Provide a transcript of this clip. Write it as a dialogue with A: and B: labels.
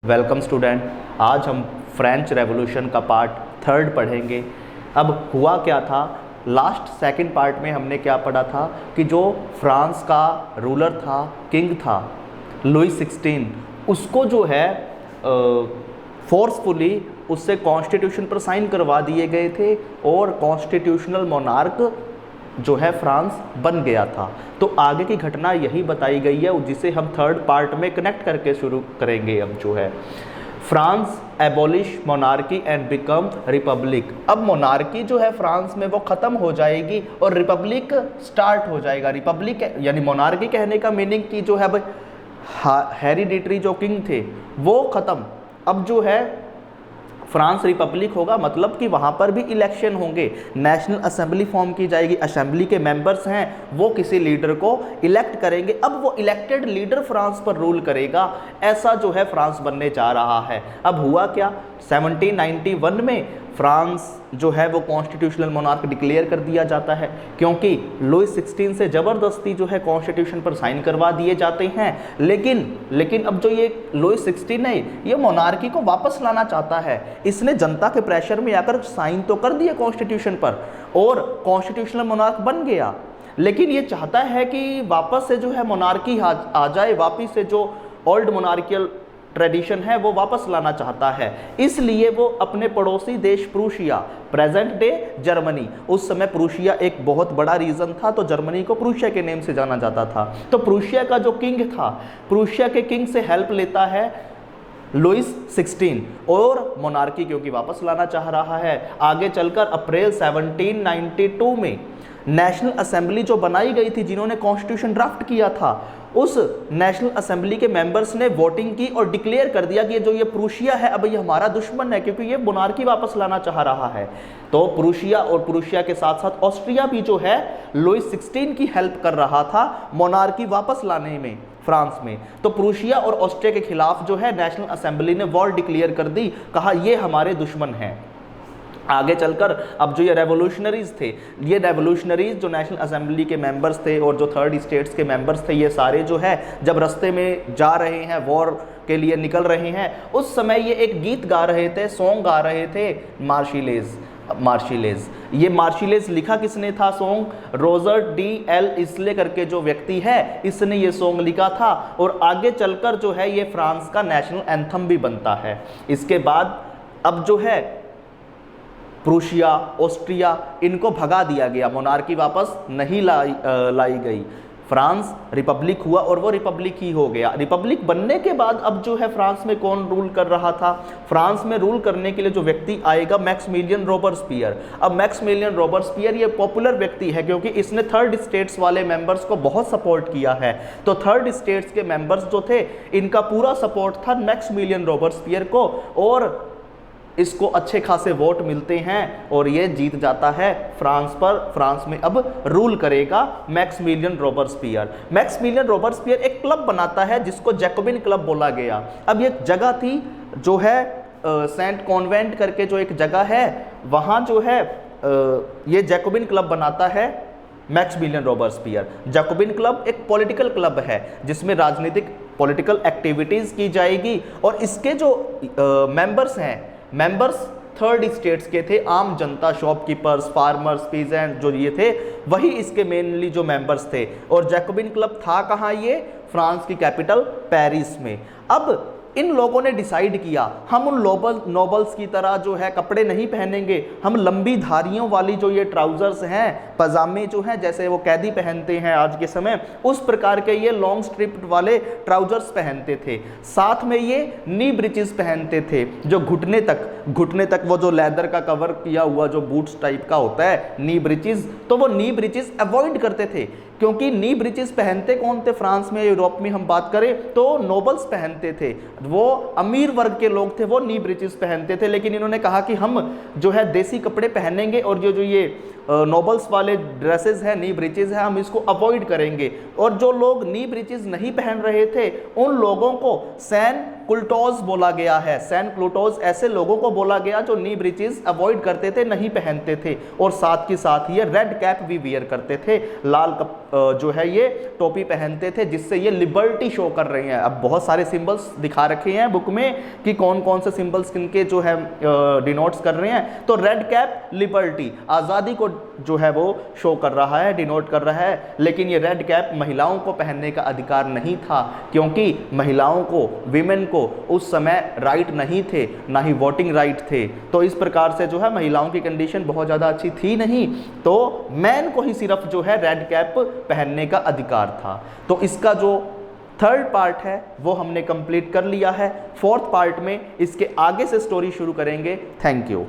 A: Welcome student. आज हम French revolution का पार्ट थर्ड पढ़ेंगे। अब हुआ क्या था, लास्ट सेकंड पार्ट में हमने क्या पढ़ा था कि जो फ्रांस का रूलर था, किंग था लुई 16, उसको जो है फोर्सफुली उससे कॉन्स्टिट्यूशन पर साइन करवा दिए गए थे और कॉन्स्टिट्यूशनल मोनार्क जो है फ्रांस बन गया था। तो आगे की घटना यही बताई गई है जिसे हम थर्ड पार्ट में कनेक्ट करके शुरू करेंगे। अब जो है France abolish monarchy and become Republic. अब मोनार्की जो है फ्रांस में वो ख़त्म हो जाएगी और रिपब्लिक स्टार्ट हो जाएगा। रिपब्लिक यानी मोनार्की कहने का मीनिंग कि जो है हेरिडिटरी जो किंग थे वो ख़त्म। अब जो है फ्रांस रिपब्लिक होगा, मतलब कि वहाँ पर भी इलेक्शन होंगे, नेशनल असेंबली फॉर्म की जाएगी, असेंबली के मेंबर्स हैं वो किसी लीडर को इलेक्ट करेंगे। अब वो इलेक्टेड लीडर फ्रांस पर रूल करेगा, ऐसा जो है फ्रांस बनने जा रहा है। अब हुआ क्या, 1791 में फ्रांस जो है वो कॉन्स्टिट्यूशनल मोनार्क डिक्लेयर कर दिया जाता है, क्योंकि लुई 16 से ज़बरदस्ती जो है कॉन्स्टिट्यूशन पर साइन करवा दिए जाते हैं। लेकिन अब जो ये लुई 16 है ये मोनार्की को वापस लाना चाहता है। इसने जनता के प्रेशर में आकर साइन तो कर दिए कॉन्स्टिट्यूशन पर और कॉन्स्टिट्यूशनल मोनार्क बन गया, लेकिन ये चाहता है कि वापस से जो है मोनार्की आ जाए, वापस से जो ओल्ड मोनार्कियल ट्रेडिशन है वो वापस लाना चाहता है। इसलिए वो अपने पड़ोसी देश प्रूशिया, प्रेजेंट डे जर्मनी, उस समय प्रूशिया एक बहुत बड़ा रीजन था तो जर्मनी को प्रूशिया के नेम से जाना जाता था। तो प्रूशिया का जो किंग था, प्रूशिया के किंग से हेल्प लेता है लुईस 16 और मोनार्की क्योंकि वापस लाना चाह रहा है। आगे चलकर अप्रैल 1792 में नेशनल असेंबली जो बनाई गई थी, जिन्होंने कॉन्स्टिट्यूशन ड्राफ्ट किया था, उस नेशनल असेंबली के मेंबर्स ने वोटिंग की और डिक्लेयर कर दिया कि ये प्रूशिया है अब ये हमारा दुश्मन है, क्योंकि ये मोनार्की वापस लाना चाह रहा है। तो प्रूशिया और प्रूशिया के साथ साथ ऑस्ट्रिया भी जो है लुई 16 की हेल्प कर रहा था मोनार्की वापस लाने में फ्रांस में। तो प्रूशिया और ऑस्ट्रिया के खिलाफ जो है नेशनल असेंबली ने वॉर डिक्लेयर कर दी, कहा ये हमारे दुश्मन हैं। आगे चलकर अब जो ये रेवोल्यूशनरीज थे, ये रेवोल्यूशनरीज जो नेशनल असेंबली के मेंबर्स थे और जो थर्ड स्टेट्स के मेंबर्स थे, ये सारे जो है जब रास्ते में जा रहे हैं, वॉर के लिए निकल रहे हैं, उस समय ये एक गीत गा रहे थे, सॉन्ग गा रहे थे, मार्शिलेज। ये मार्शिलेज लिखा किसने था सॉन्ग? रोजर डी एल इसले करके जो व्यक्ति है, इसने ये सॉन्ग लिखा था और आगे चलकर जो है ये फ्रांस का नेशनल एंथम भी बनता है। इसके बाद अब जो है प्रूशिया, ऑस्ट्रिया, इनको भगा दिया गया, मोनार्की वापस नहीं लाई गई। फ्रांस रिपब्लिक हुआ और वो रिपब्लिक ही हो गया। रिपब्लिक बनने के बाद अब जो है फ्रांस में कौन रूल कर रहा था? फ्रांस में रूल करने के लिए जो व्यक्ति आएगा, मैक्सिमिलियन रॉबर्सपियर। अब मैक्सिमिलियन रॉबर्सपियर ये पॉपुलर व्यक्ति है क्योंकि इसने थर्ड स्टेट्स वाले मेंबर्स को बहुत सपोर्ट किया है। तो थर्ड स्टेट्स के मेंबर्स जो थे, इनका पूरा सपोर्ट था मैक्सिमिलियन रॉबर्सपियर को और इसको अच्छे खासे वोट मिलते हैं और ये जीत जाता है फ्रांस पर। फ्रांस में अब रूल करेगा मैक्सिमिलियन रॉबर्सपियर। मैक्सिमिलियन रॉबर्सपियर एक क्लब बनाता है जिसको जैकोबिन क्लब बोला गया। अब ये जगह थी जो है सेंट कॉन्वेंट करके जो एक जगह है, वहाँ जो है ये जैकोबिन क्लब बनाता है मैक्सिमिलियन रॉबर्सपियर। जैकोबिन क्लब एक पॉलिटिकल क्लब है जिसमें राजनीतिक पॉलिटिकल एक्टिविटीज़ की जाएगी और इसके जो मेंबर्स हैं, मेंबर्स थर्ड स्टेट्स के थे, आम जनता, शॉपकीपर्स, फार्मर्स, पीजेंट जो ये थे, वही इसके मेनली जो मेंबर्स थे। और जैकोबिन क्लब था कहाँ? ये फ्रांस की कैपिटल पेरिस में। अब इन लोगों ने डिसाइड किया, हम उन नोबल्स की तरह जो है कपड़े नहीं पहनेंगे, हम लंबी धारियों वाली जो ये ट्राउजर्स हैं, पजामे जो हैं, जैसे वो कैदी पहनते हैं आज के समय, उस प्रकार के ये लॉन्ग स्ट्रिप्ड वाले ट्राउजर्स पहनते थे। साथ में ये नी ब्रिचेस पहनते थे जो घुटने तक वो जो लेदर का कवर किया हुआ जो बूट्स टाइप का होता है, नी ब्रिचेस, तो वो नी ब्रिचेस अवॉइड करते थे क्योंकि नी ब्रिचेस पहनते कौन थे? फ्रांस में, यूरोप में हम बात करें तो नोबल्स पहनते थे, वो अमीर वर्ग के लोग थे, वो नी ब्रिचेस पहनते थे। लेकिन इन्होंने कहा कि हम जो है देसी कपड़े पहनेंगे और जो ये नोबल्स वाले ड्रेसेस हैं, नी ब्रिचेस हैं, हम इसको अवॉइड करेंगे। और जो लोग नी ब्रिचेस नहीं पहन रहे थे उन लोगों को सैन क्लूटोज बोला गया है, सैन क्लूटोज ऐसे लोगों को बोला गया जो नी ब्रीचेस अवॉइड करते थे, नहीं पहनते थे, और साथ के साथ ये रेड कैप भी वियर करते थे, लाल जो है ये टोपी पहनते थे, जिससे ये लिबर्टी शो कर रही हैं। अब बहुत सारे सिंबल्स दिखा रखे हैं बुक में कि कौन कौन से सिंबल्स किनके जो है डिनोट्स कर रहे हैं। तो रेड कैप लिबर्टी, आज़ादी को जो है वो शो कर रहा है, डिनोट कर रहा है। लेकिन ये रेड कैप महिलाओं को पहनने का अधिकार नहीं था, क्योंकि महिलाओं को, विमेन को उस समय राइट नहीं थे, ना ही वोटिंग राइट थे। तो इस प्रकार से जो है महिलाओं की कंडीशन बहुत ज़्यादा अच्छी थी नहीं, तो मैन को ही सिर्फ जो है रेड कैप पहनने का अधिकार था। तो इसका जो थर्ड पार्ट है वो हमने कंप्लीट कर लिया है। फोर्थ पार्ट में इसके आगे से स्टोरी शुरू करेंगे। Thank you.